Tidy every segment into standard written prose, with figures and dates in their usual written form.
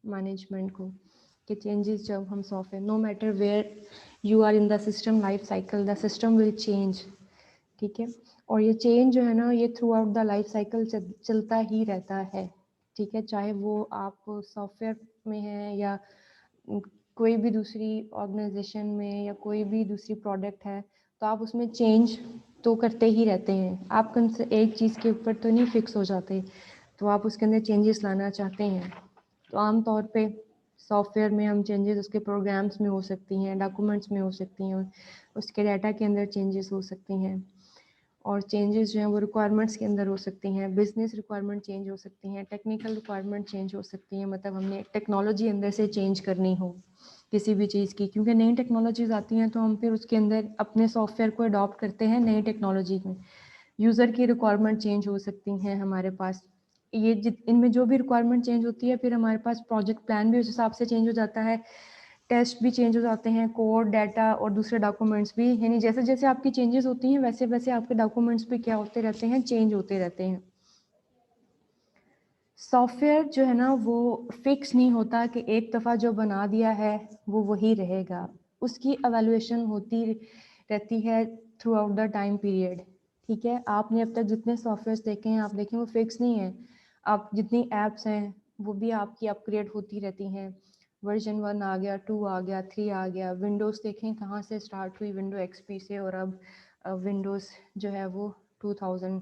Management को, कि changes जब हम software, no matter where you are in the system life cycle, the system will change, ठीक है। और ये चेंज जो है ना, ये throughout the life cycle चलता ही रहता है, ठीक है। चाहे वो आप सॉफ्टवेयर में हैं या कोई भी दूसरी ऑर्गेनाइजेशन में या कोई भी दूसरी प्रोडक्ट है, तो आप उसमें चेंज तो करते ही रहते हैं। आप कम से एक चीज़ के ऊपर तो नहीं फिक्स हो जाते, तो आप उसके अंदर चेंजेस लाना चाहते हैं। तो आम तौर पे सॉफ्टवेयर में हम चेंजेस उसके प्रोग्राम्स में हो सकती हैं, डॉक्यूमेंट्स में हो सकती हैं, उसके डाटा के अंदर चेंजेस हो सकती हैं, और चेंजेस जो हैं वो रिक्वायरमेंट्स के अंदर हो सकती हैं, बिजनेस रिक्वायरमेंट चेंज हो सकती हैं, टेक्निकल रिक्वायरमेंट चेंज हो सकती हैं, मतलब हमने टेक्नोलॉजी अंदर से चेंज करनी हो किसी भी चीज़ की, क्योंकि नई टेक्नोलॉजीज आती हैं तो हम फिर उसके अंदर अपने सॉफ्टवेयर को अडॉप्ट करते हैं नई टेक्नोलॉजी में। यूज़र की रिक्वायरमेंट चेंज हो सकती हैं हमारे पास, ये इनमें जो भी रिक्वायरमेंट चेंज होती है, फिर हमारे पास प्रोजेक्ट प्लान भी उस हिसाब से चेंज हो जाता है, टेस्ट भी चेंज हो जाते हैं, कोड, डाटा और दूसरे डॉक्यूमेंट्स भी, यानी जैसे जैसे आपकी चेंजेस होती हैं वैसे वैसे आपके डॉक्यूमेंट्स भी क्या होते रहते हैं, चेंज होते रहते हैं। सॉफ्टवेयर जो है ना वो फिक्स नहीं होता कि एक दफ़ा जो बना दिया है वो वही रहेगा, उसकी एवेल्युएशन होती रहती है through out the time period, ठीक है। आपने अब तक जितने सॉफ्टवेयर देखे हैं, आप देखें वो फिक्स नहीं है। आप जितनी ऐप्स हैं वो भी आपकी अपग्रेड होती रहती हैं, वर्जन 1 आ गया, 2 आ गया, 3 आ गया। विंडोज़ देखें कहाँ से स्टार्ट हुई, विंडो एक्सपी से, और अब विंडोज़ जो है वो 2000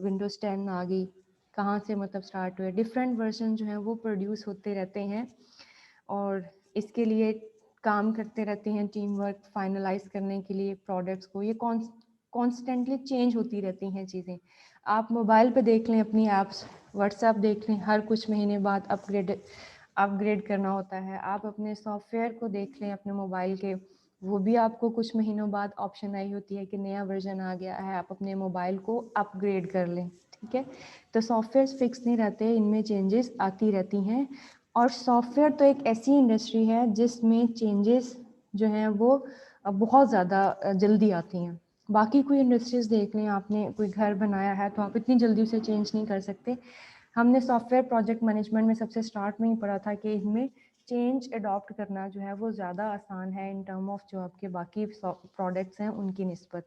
विंडोज़ 10 आ गई, कहाँ से मतलब स्टार्ट हुए। डिफरेंट वर्जन जो हैं वो प्रोड्यूस होते रहते हैं, और इसके लिए काम करते रहते हैं टीम वर्क फाइनलाइज करने के लिए प्रोडक्ट्स को। ये कॉन्स्टेंटली चेंज होती रहती हैं चीज़ें। आप मोबाइल पे देख लें अपनी ऐप्स, व्हाट्सएप देख लें, हर कुछ महीने बाद अपग्रेड करना होता है। आप अपने सॉफ्टवेयर को देख लें अपने मोबाइल के, वो भी आपको कुछ महीनों बाद ऑप्शन आई होती है कि नया वर्जन आ गया है, आप अपने मोबाइल को अपग्रेड कर लें, ठीक है। तो सॉफ्टवेयर फिक्स नहीं रहते, इनमें चेंजेस आती रहती हैं। और सॉफ्टवेयर तो एक ऐसी इंडस्ट्री है जिसमें चेंजेस जो हैं वो बहुत ज़्यादा जल्दी आती हैं। बाकी कोई इंडस्ट्रीज़ देख लें, आपने कोई घर बनाया है तो आप इतनी जल्दी उसे चेंज नहीं कर सकते। हमने सॉफ्टवेयर प्रोजेक्ट मैनेजमेंट में सबसे स्टार्ट में ही पढ़ा था कि इनमें चेंज अडॉप्ट करना जो है वो ज़्यादा आसान है इन टर्म ऑफ जो आपके बाकी प्रोडक्ट्स हैं उनकी निस्बत,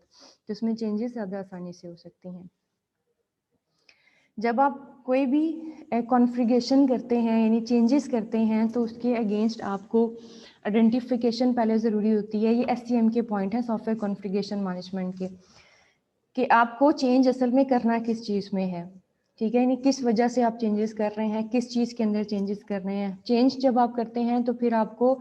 तो उसमें चेंजेस ज़्यादा आसानी से हो सकती हैं। जब आप कोई भी कॉन्फ़िगरेशन करते हैं यानी चेंजेस करते हैं, तो उसके अगेंस्ट आपको आइडेंटिफिकेशन पहले ज़रूरी होती है। ये एससीएम के पॉइंट हैं सॉफ्टवेयर कॉन्फ़िगरेशन मैनेजमेंट के, कि आपको चेंज असल में करना किस चीज़ में है, ठीक है। यानी किस वजह से आप चेंजेस कर रहे हैं, किस चीज़ के अंदर चेंजेस कर रहे हैं। चेंज जब आप करते हैं तो फिर आपको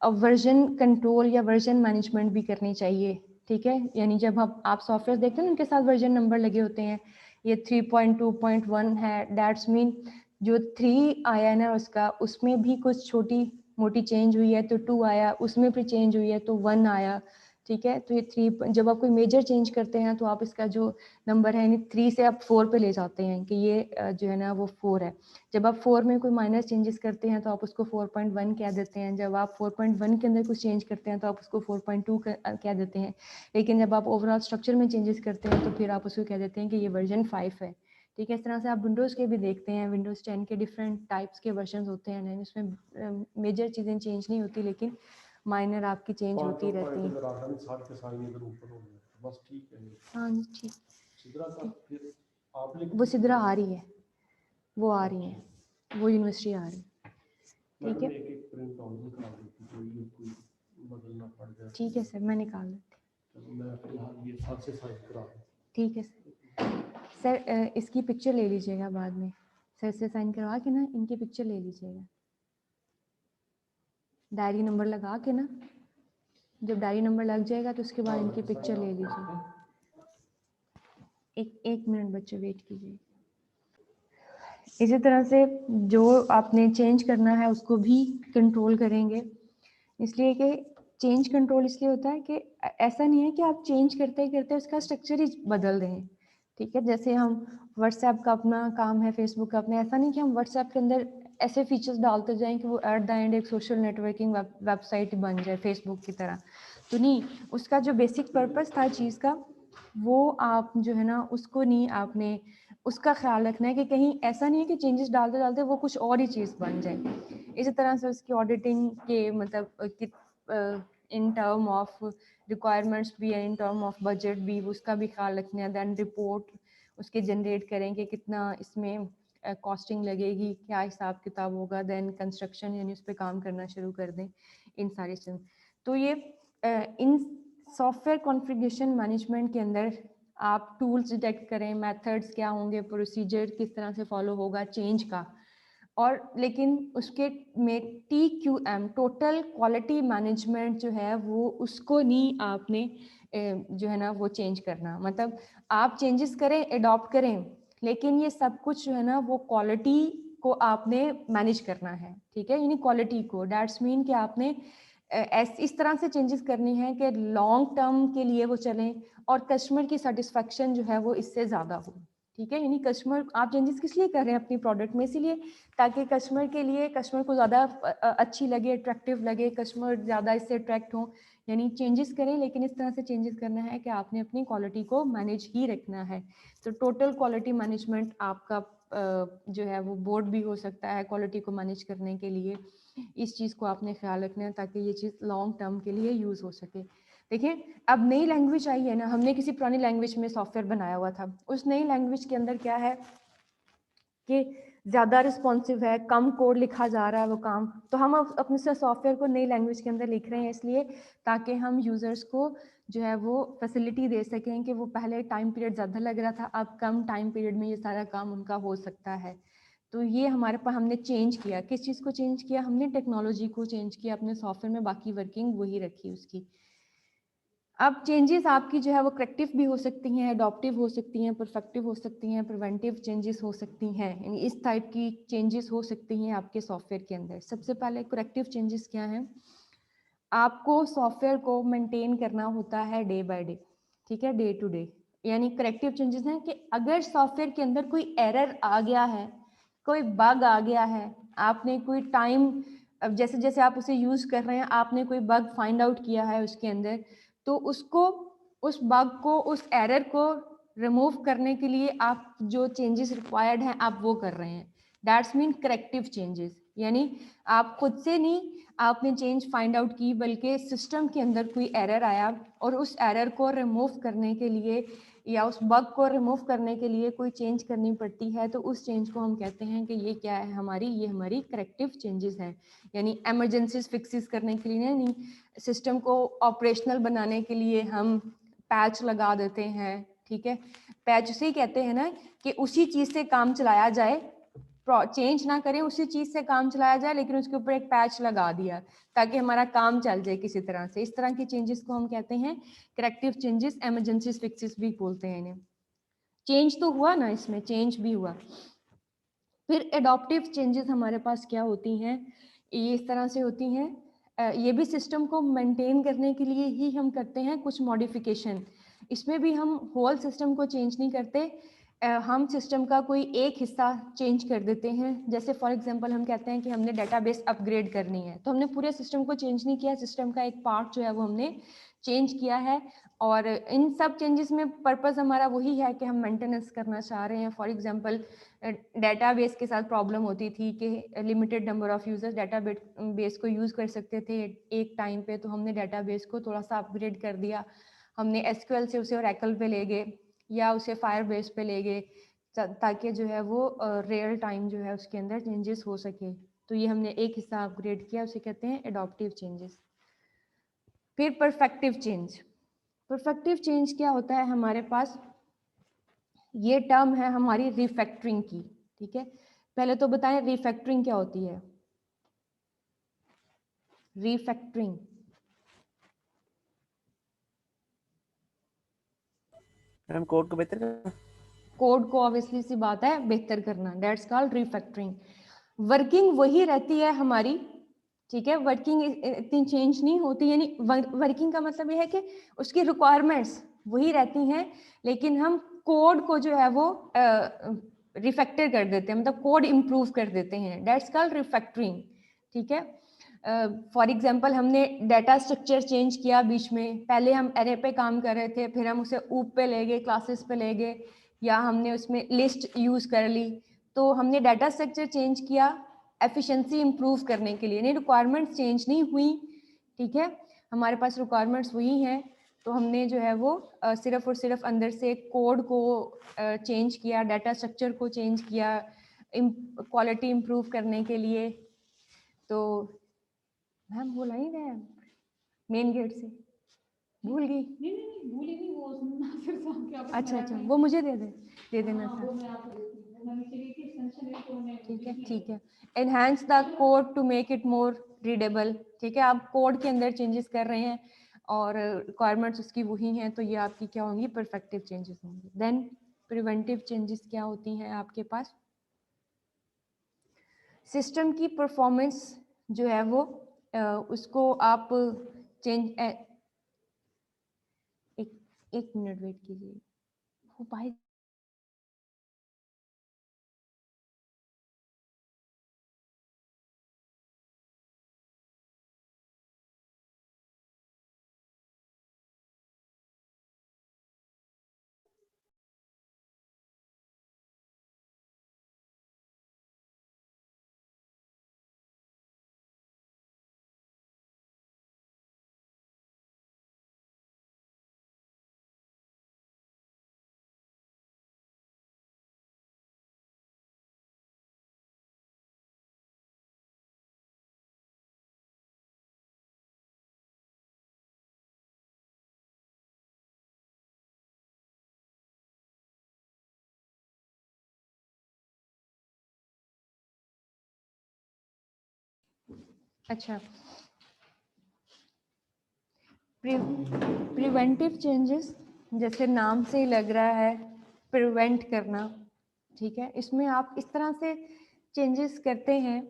वर्जन कंट्रोल या वर्जन मैनेजमेंट भी करनी चाहिए, ठीक है। यानी जब आप सॉफ्टवेयर देखते हैं उनके साथ वर्जन नंबर लगे होते हैं, ये 3.2.1 है, दैट्स मीन जो 3 आया है ना उसका, उसमें भी कुछ छोटी मोटी चेंज हुई है तो 2 आया, उसमें भी चेंज हुई है तो 1 आया, ठीक है। तो ये 3, जब आप कोई मेजर चेंज करते हैं तो आप इसका जो नंबर है यानी 3 से आप 4 पे ले जाते हैं कि ये जो है ना वो 4 है। जब आप 4 में कोई माइनर चेंजेस करते हैं तो आप उसको 4.1 कह देते हैं। जब आप 4.1 के अंदर कुछ चेंज करते हैं तो आप उसको 4.2 कह देते हैं। लेकिन जब आप ओवरऑल स्ट्रक्चर में चेंजेस करते हैं तो फिर आप उसको कह देते हैं कि ये वर्जन 5 है, ठीक है। इस तरह से आप विंडोज़ के भी देखते हैं, विंडोज़ 10 के डिफरेंट टाइप्स के वर्जन होते हैं, यानी उसमें मेजर चीज़ें चेंज नहीं होती लेकिन माइनर आपकी चेंज होती रहती हैं। हाँ जी, ठीक, ठीक। वो सिद्रा आ रही है, वो आ रही है, वो यूनिवर्सिटी आ रही है, ठीक है। ठीक है सर, मैं निकाल देती, ठीक है सर। इसकी पिक्चर ले लीजिएगा बाद में, सर से साइन करवा के ना इनकी पिक्चर ले लीजिएगा, डायरी नंबर लगा के ना, जब डायरी नंबर लग जाएगा तो उसके बाद इनकी पिक्चर ले लीजिए। एक मिनट बच्चे वेट कीजिए। इसी तरह से जो आपने चेंज करना है उसको भी कंट्रोल करेंगे, इसलिए कि चेंज कंट्रोल इसलिए होता है कि ऐसा नहीं है कि आप चेंज करते ही करते उसका स्ट्रक्चर ही बदल दें, ठीक है। जैसे हम व्हाट्सएप का अपना काम है, फेसबुक का अपना, ऐसा नहीं कि हम व्हाट्सएप के अंदर ऐसे फीचर्स डालते जाएं कि वो एट द एंड एक सोशल नेटवर्किंग वेबसाइट बन जाए फेसबुक की तरह, तो नहीं। उसका जो बेसिक पर्पस था चीज़ का, वो आप जो है ना उसको नहीं आपने उसका ख्याल रखना है कि कहीं ऐसा नहीं है कि चेंजेस डालते डालते वो कुछ और ही चीज़ बन जाए। इसी तरह से उसकी ऑडिटिंग के मतलब इन टर्म ऑफ रिक्वायरमेंट्स भी है, इन टर्म ऑफ बजट भी, उसका भी ख्याल रखना है। देन रिपोर्ट उसके जनरेट करें कि कितना इसमें कॉस्टिंग लगेगी, क्या हिसाब किताब होगा। देन कंस्ट्रक्शन यानी उस पर काम करना शुरू कर दें, इन सारी चीज़। तो ये इन सॉफ्टवेयर कॉन्फ़िगरेशन मैनेजमेंट के अंदर आप टूल्स डिटेक्ट करें, मेथड्स क्या होंगे, प्रोसीजर किस तरह से फॉलो होगा चेंज का। और लेकिन उसके में TQM टोटल क्वालिटी मैनेजमेंट जो है वो उसको नहीं आपने जो है ना वो चेंज करना। मतलब आप चेंजेस करें, अडॉप्ट करें, लेकिन ये सब कुछ जो है ना वो क्वालिटी को आपने मैनेज करना है, ठीक है। यानी क्वालिटी को, दैट्स मीन कि आपने इस तरह से चेंजेस करनी है कि लॉन्ग टर्म के लिए वो चलें और कस्टमर की सेटिस्फेक्शन जो है वो इससे ज़्यादा हो, ठीक है। यानी कस्टमर, आप चेंजेस किस लिए कर रहे हैं अपनी प्रोडक्ट में? इसीलिए ताकि कस्टमर के लिए, कस्टमर को ज़्यादा अच्छी लगे, अट्रैक्टिव लगे, कस्टमर ज़्यादा इससे अट्रैक्ट हो। यानी चेंजेस करें, लेकिन इस तरह से चेंजेस करना है कि आपने अपनी क्वालिटी को मैनेज ही रखना है। तो टोटल क्वालिटी मैनेजमेंट आपका जो है वो बोर्ड भी हो सकता है क्वालिटी को मैनेज करने के लिए। इस चीज़ को आपने ख्याल रखना है ताकि ये चीज़ लॉन्ग टर्म के लिए यूज़ हो सके। देखिए, अब नई लैंग्वेज आई है ना, हमने किसी पुरानी लैंग्वेज में सॉफ्टवेयर बनाया हुआ था, उस नई लैंग्वेज के अंदर क्या है कि ज़्यादा रिस्पॉन्सिव है, कम कोड लिखा जा रहा है वो काम। तो हम अब अपने से सॉफ्टवेयर को नई लैंग्वेज के अंदर लिख रहे हैं इसलिए ताकि हम यूज़र्स को जो है वो फैसिलिटी दे सकें कि वो पहले टाइम पीरियड ज़्यादा लग रहा था, अब कम टाइम पीरियड में ये सारा काम उनका हो सकता है। तो ये हमारे पास हमने चेंज किया। किस चीज़ को चेंज किया? हमने टेक्नोलॉजी को चेंज किया अपने सॉफ्टवेयर में, बाकी वर्किंग वही रखी उसकी। अब चेंजेस आपकी जो है वो करेक्टिव भी हो सकती हैं, अडॉप्टिव हो सकती हैं, परफेक्टिव हो सकती हैं, प्रिवेंटिव चेंजेस हो सकती हैं। यानी इस टाइप की चेंजेस हो सकती हैं आपके सॉफ्टवेयर के अंदर। सबसे पहले करेक्टिव चेंजेस क्या हैं? आपको सॉफ्टवेयर को मेंटेन करना होता है डे बाय डे, ठीक है, डे टू डे। यानी करेक्टिव चेंजेस हैं कि अगर सॉफ्टवेयर के अंदर कोई एरर आ गया है, कोई बग आ गया है, आपने कोई टाइम, अब जैसे जैसे आप उसे यूज़ कर रहे हैं, आपने कोई बग फाइंड आउट किया है उसके अंदर, तो उसको, उस बग को, उस एरर को रिमूव करने के लिए आप जो चेंजेस रिक्वायर्ड हैं आप वो कर रहे हैं। That's mean corrective changes. यानी आप खुद से नहीं आपने चेंज फाइंड आउट की, बल्कि सिस्टम के अंदर कोई एरर आया और उस एरर को रिमूव करने के लिए या उस बग को रिमूव करने के लिए कोई चेंज करनी पड़ती है, तो उस चेंज को हम कहते हैं कि ये क्या है हमारी, ये हमारी करेक्टिव चेंजेस हैं। यानी इमरजेंसीज फिक्सेस करने के लिए नहीं, सिस्टम को ऑपरेशनल बनाने के लिए हम पैच लगा देते हैं, ठीक है। पैच उसे ही कहते हैं ना कि उसी चीज़ से काम चलाया जाए, चेंज ना करें, उसी चीज़ से काम चलाया जाए, लेकिन उसके ऊपर एक पैच लगा दिया ताकि हमारा काम चल जाए किसी तरह से। इस तरह की चेंजेस को हम कहते हैं करेक्टिव चेंजेस, इमरजेंसी फिक्सेस भी बोलते हैं इन्हें। चेंज तो हुआ ना, इसमें चेंज भी हुआ। फिर एडॉप्टिव चेंजेस हमारे पास क्या होती हैं? ये इस तरह से होती हैं, ये भी सिस्टम को मेंटेन करने के लिए ही हम करते हैं कुछ मॉडिफिकेशन। इसमें भी हम होल सिस्टम को चेंज नहीं करते, हम सिस्टम का कोई एक हिस्सा चेंज कर देते हैं। जैसे फॉर एग्जांपल हम कहते हैं कि हमने डेटाबेस अपग्रेड करनी है, तो हमने पूरे सिस्टम को चेंज नहीं किया, सिस्टम का एक पार्ट जो है वो हमने चेंज किया है। और इन सब चेंजेस में पर्पस हमारा वही है कि हम मेंटेनेंस करना चाह रहे हैं। फॉर एग्जांपल डेटाबेस के साथ प्रॉब्लम होती थी कि limited number of users database को यूज़ कर सकते थे एक टाइम पे, तो हमने डेटाबेस को थोड़ा सा अपग्रेड कर दिया। हमने एसक्यूएल से उसे ओरेकल पे ले गए या उसे फायरबेस पे ले गए, ताकि जो है वो रियल टाइम जो है उसके अंदर चेंजेस हो सके। तो ये हमने एक हिस्सा अपग्रेड किया, उसे कहते हैं एडॉप्टिव चेंजेस। फिर परफेक्टिव चेंज। परफेक्टिव चेंज क्या होता है हमारे पास? ये टर्म है हमारी रिफैक्टरिंग की, ठीक है। पहले तो बताएं रिफैक्टरिंग क्या होती है। रिफैक्टरिंग, मैम कोड को बेहतर करना। कोड को ऑब्वियसली सी बात है बेहतर करना, दैट्स कॉल्ड रिफैक्टरिंग। वर्किंग वही रहती है हमारी, ठीक है, वर्किंग इतनी चेंज नहीं होती। यानी वर्किंग का मतलब ये है कि उसकी रिक्वायरमेंट्स वही रहती हैं, लेकिन हम कोड को जो है वो रिफैक्टर कर देते हैं, मतलब कोड इम्प्रूव कर देते हैं, दैट्स कॉल्ड रिफैक्टरिंग, ठीक है। फॉर एग्जांपल हमने डाटा स्ट्रक्चर चेंज किया बीच में, पहले हम एरे पे काम कर रहे थे, फिर हम उसे ऊप पे ले गए, क्लासेस पे ले गए, या हमने उसमें लिस्ट यूज कर ली, तो हमने डाटा स्ट्रक्चर चेंज किया एफिशिएंसी इंप्रूव करने के लिए, नहीं रिक्वायरमेंट्स चेंज नहीं हुई, ठीक है, हमारे पास रिक्वायरमेंट्स वही हैं, तो हमने जो है वो सिर्फ और सिर्फ अंदर से कोड को चेंज किया, डाटा स्ट्रक्चर को चेंज किया क्वालिटी इंप्रूव करने के लिए। तो मैम बोला ही गया मेन गेट से, भूल गई। नहीं भूली नहीं, वो नासिर साहब क्या बता अच्छा रहा अच्छा, था। वो मुझे दे देना हाँ, था। वो मैं आपको देती हूँ, वो मैंने चली थी एक्सटेंशन है तो मैं ठीक है इसलिए। ठीक है। Enhance the code to make it more readable, ठीक है, आप कोड के अंदर चेंजेस कर रहे हैं और रिक्वायरमेंट्स उसकी वही हैं, तो ये आपकी क्या होंगी, परफेक्टिव चेंजेस होंगी। देन प्रिवेंटिव चेंजेस क्या होती हैं आपके पास, सिस्टम की परफॉर्मेंस जो है वो उसको आप चेंज एक मिनट वेट कीजिए, वो भाई अच्छा प्रिवेंटिव चेंजेस जैसे नाम से ही लग रहा है प्रिवेंट करना, ठीक है, इसमें आप इस तरह से चेंजेस करते हैं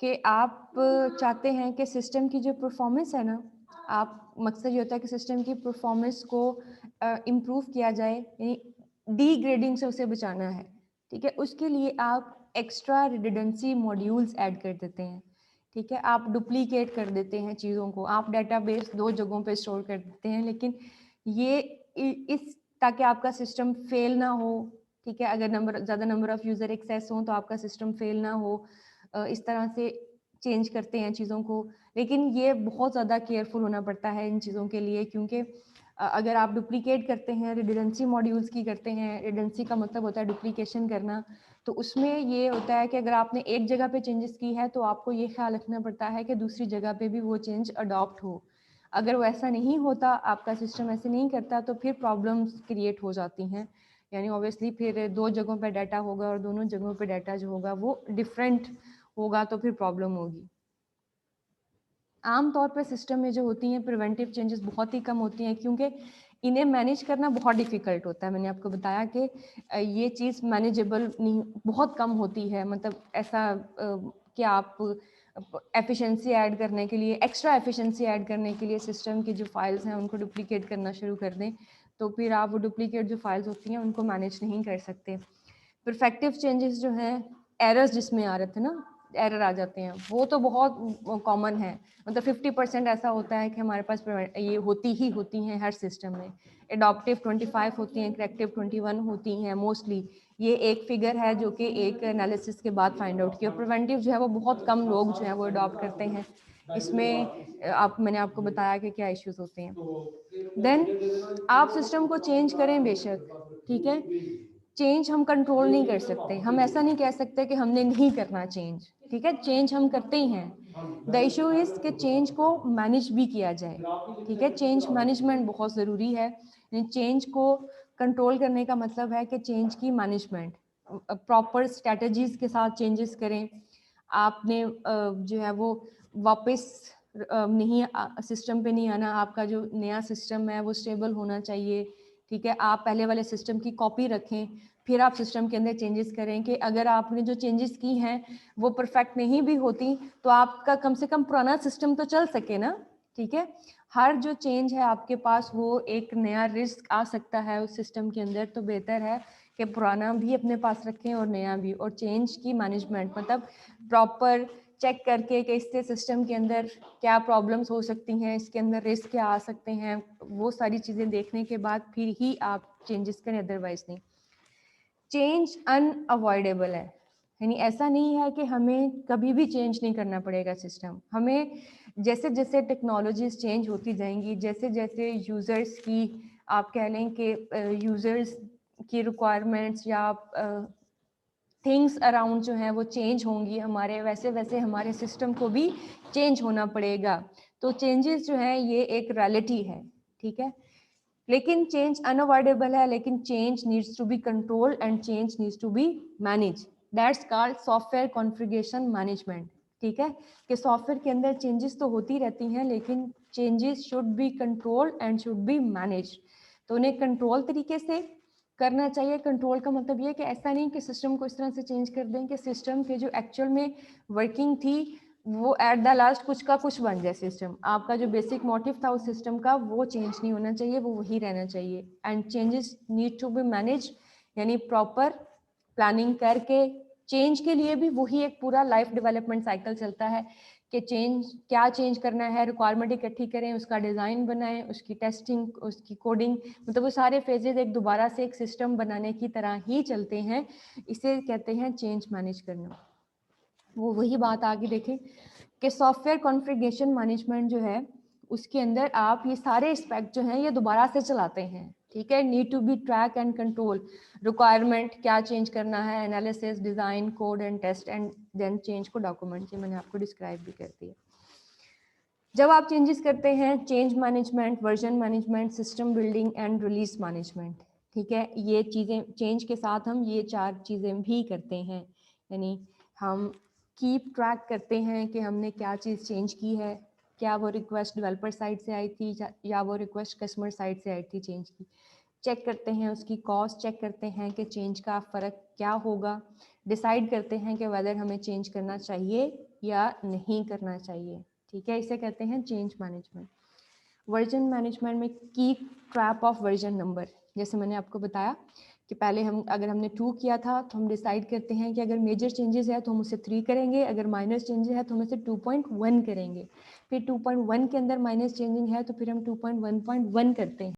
कि आप चाहते हैं कि सिस्टम की जो परफॉर्मेंस है ना, आप मकसद ये होता है कि सिस्टम की परफॉर्मेंस को इम्प्रूव किया जाए, यानी डीग्रेडिंग से उसे बचाना है, ठीक है, उसके लिए आप एक्स्ट्रा रिडंडेंसी मॉड्यूल्स ऐड कर देते हैं, ठीक है, आप डुप्लीकेट कर देते हैं चीज़ों को, आप डेटाबेस 2 जगहों पे स्टोर कर देते हैं, लेकिन ये इस ताकि आपका सिस्टम फेल ना हो, ठीक है, अगर ज़्यादा नंबर ऑफ़ यूज़र एक्सेस हो तो आपका सिस्टम फेल ना हो, इस तरह से चेंज करते हैं चीज़ों को, लेकिन ये बहुत ज़्यादा केयरफुल होना पड़ता है इन चीज़ों के लिए, क्योंकि अगर आप डुप्लीकेट करते हैं, रिडंडेंसी मॉड्यूल्स की करते हैं, रिडंडेंसी का मतलब होता है डुप्लीकेशन करना, तो उसमें ये होता है कि अगर आपने एक जगह पे चेंजेस की है तो आपको ये ख्याल रखना पड़ता है कि दूसरी जगह पे भी वो चेंज अडॉप्ट हो। अगर वो ऐसा नहीं होता, आपका सिस्टम ऐसे नहीं करता, तो फिर प्रॉब्लम्स क्रिएट हो जाती हैं, यानी ऑब्वियसली फिर 2 जगहों पे डाटा होगा और दोनों जगहों पे डाटा जो होगा वो डिफरेंट होगा, तो फिर प्रॉब्लम होगी। आम तौर पर सिस्टम में जो होती हैं प्रिवेंटिव चेंजेस बहुत ही कम होती हैं, क्योंकि इन्हें मैनेज करना बहुत डिफ़िकल्ट होता है। मैंने आपको बताया कि ये चीज़ मैनेजेबल नहीं, बहुत कम होती है, मतलब ऐसा कि आप एफिशिएंसी ऐड करने के लिए, एक्स्ट्रा एफिशिएंसी ऐड करने के लिए सिस्टम की जो फाइल्स हैं उनको डुप्लीकेट करना शुरू कर दें, तो फिर आप वो डुप्लीकेट जो फाइल्स होती हैं उनको मैनेज नहीं कर सकते। परफेक्टिव चेंजेस जो हैं, एरर्स जिसमें आ रहे थे ना, एरर आ जाते हैं, वो तो बहुत कॉमन है, मतलब 50% ऐसा होता है कि हमारे पास ये होती हैं हर सिस्टम में। एडॉप्टिव 25 होती हैं, करेक्टिव 21 होती हैं मोस्टली। ये एक फिगर है जो कि एक एनालिसिस के बाद फाइंड आउट किया। प्रिवेंटिव जो है वो बहुत कम लोग जो है वो अडॉप्ट करते हैं। इसमें मैंने आपको बताया कि क्या इश्यूज होते हैं। देन आप सिस्टम को चेंज करें बेशक, ठीक है, चेंज हम कंट्रोल नहीं कर सकते, हम ऐसा नहीं कह सकते कि हमने नहीं करना चेंज, ठीक है, चेंज हम करते ही हैं। द इशू इज कि चेंज को मैनेज भी किया जाए, ठीक है, चेंज मैनेजमेंट बहुत ज़रूरी है। चेंज को कंट्रोल करने का मतलब है कि चेंज की मैनेजमेंट, प्रॉपर स्ट्रेटजीज के साथ चेंजेस करें। आपने जो है वो वापस नहीं सिस्टम पे नहीं आना, आपका जो नया सिस्टम है वो स्टेबल होना चाहिए, ठीक है, आप पहले वाले सिस्टम की कॉपी रखें, फिर आप सिस्टम के अंदर चेंजेस करें कि अगर आपने जो चेंजेस की हैं वो परफेक्ट नहीं भी होती तो आपका कम से कम पुराना सिस्टम तो चल सके ना, ठीक है। हर जो चेंज है आपके पास वो एक नया रिस्क आ सकता है उस सिस्टम के अंदर, तो बेहतर है कि पुराना भी अपने पास रखें और नया भी, और चेंज की मैनेजमेंट मतलब प्रॉपर चेक करके कि इससे सिस्टम के अंदर क्या प्रॉब्लम्स हो सकती हैं, इसके अंदर रिस्क क्या आ सकते हैं, वो सारी चीज़ें देखने के बाद फिर ही आप चेंजेस करें, अदरवाइज नहीं। चेंज अनअवॉइडेबल है, यानी ऐसा नहीं है कि हमें कभी भी चेंज नहीं करना पड़ेगा सिस्टम। हमें जैसे जैसे टेक्नोलॉजीज चेंज होती जाएंगी, जैसे जैसे यूज़र्स की आप कह लें कि यूज़र्स की रिक्वायरमेंट्स या थिंग्स अराउंड जो हैं वो चेंज होंगी हमारे, वैसे वैसे हमारे सिस्टम को भी चेंज होना पड़ेगा। तो चेंजेस जो हैं ये एक रियलिटी है, ठीक है। लेकिन चेंज अनअवॉइडेबल है, लेकिन change needs to be control and change needs to be manage. That's called software configuration management, ठीक है। कि सॉफ्टवेयर के अंदर चेंजेस तो होती रहती हैं, लेकिन changes should be control and should be manage. तो उन्हें कंट्रोल तरीके से करना चाहिए। कंट्रोल का मतलब ये है कि ऐसा नहीं कि सिस्टम को इस तरह से चेंज कर दें कि सिस्टम के जो एक्चुअल में वर्किंग थी वो एट द लास्ट कुछ का कुछ बन जाए सिस्टम। आपका जो बेसिक मोटिव था उस सिस्टम का वो चेंज नहीं होना चाहिए, वो वही रहना चाहिए। And changes need to be manage, यानी प्रॉपर प्लानिंग करके। चेंज के लिए भी वही एक पूरा लाइफ डेवलपमेंट साइकिल चलता है कि चेंज क्या चेंज करना है, रिक्वायरमेंट इकट्ठी करें, उसका डिज़ाइन बनाएं, उसकी टेस्टिंग, उसकी कोडिंग, मतलब वो सारे फेजेस एक दोबारा से एक सिस्टम बनाने की तरह ही चलते हैं। इसे कहते हैं चेंज मैनेज करना। वो वही बात आगे देखें कि सॉफ्टवेयर कॉन्फ़िगरेशन मैनेजमेंट जो है उसके अंदर आप ये सारे एस्पेक्ट जो हैं ये दोबारा से चलाते हैं, ठीक है। Need to be track and control, requirement क्या चेंज करना है, analysis, design, code and test, and then change को डॉक्यूमेंट, ये मैंने आपको डिस्क्राइब भी कर दिया। जब आप चेंजेस करते हैं, change management, version management, system building and release management, ठीक है। ये चीज़ें चेंज के साथ हम ये 4 चीज़ें भी करते हैं, यानी हम कीप ट्रैक करते हैं कि हमने क्या चीज़ चेंज की है, क्या वो रिक्वेस्ट डेवलपर साइड से आई थी या वो रिक्वेस्ट कस्टमर साइड से आई थी चेंज की। चेक करते हैं उसकी कॉस्ट, चेक करते हैं कि चेंज का फ़र्क क्या होगा, डिसाइड करते हैं कि वेदर हमें चेंज करना चाहिए या नहीं करना चाहिए, ठीक है। इसे कहते हैं चेंज मैनेजमेंट। वर्जन मैनेजमेंट में keep track of version number, जैसे मैंने आपको बताया कि पहले हम अगर हमने 2 किया था तो हम डिसाइड करते हैं कि अगर मेजर चेंजेस है तो हम उसे 3 करेंगे, अगर माइनर चेंजेस है तो हम उसे 2.1 करेंगे, फिर 2.1 के अंदर माइनर चेंजिंग है तो फिर हम 2.1.1 करते हैं।